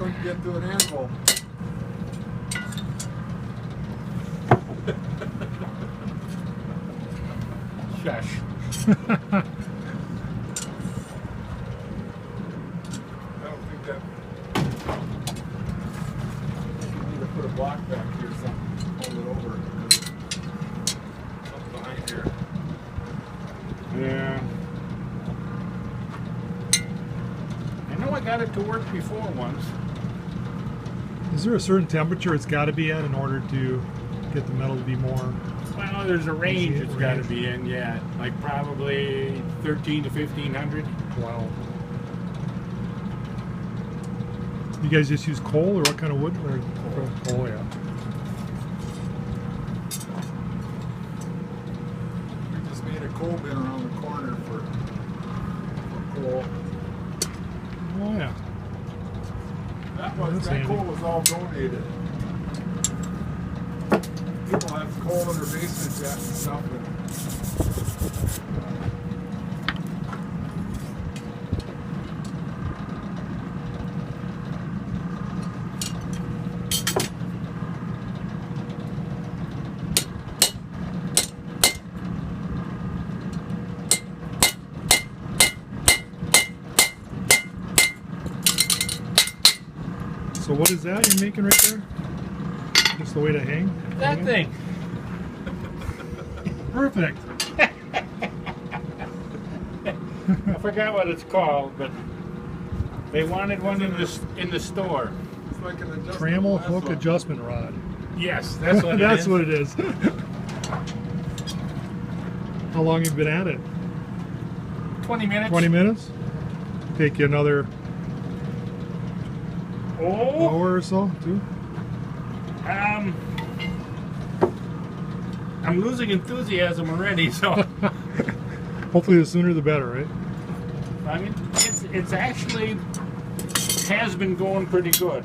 couldn't get to an anvil. Shush. I don't think that. I need to put a block back here or something. Hold it over. Something behind here. Yeah. I know I got it to work before once. Is there a certain temperature it's got to be at in order to get the metal to be more? Well, there's a range Is it it's got to range? be in, yeah. Like probably 13 to 1500. Wow. You guys just use coal or what kind of wood? Or coal, yeah. We just made a coal bin around the corner for coal. Oh yeah. That's That handy. coal was all donated. People have coal in their basements yet and stuff. So what is that you're making right there? Just the way to hang? That Hang it? thing. Perfect. I forgot what it's called, but they wanted one in the store. It's like an adjustable Trammel hook vessel. adjustment rod. Yes, that's what That's it is. what it is. How long have you been at it? 20 minutes. 20 minutes? Take you another Oh, hour or so, too? I'm losing enthusiasm already, so Hopefully the sooner the better, right? I mean, it's actually has been going pretty good.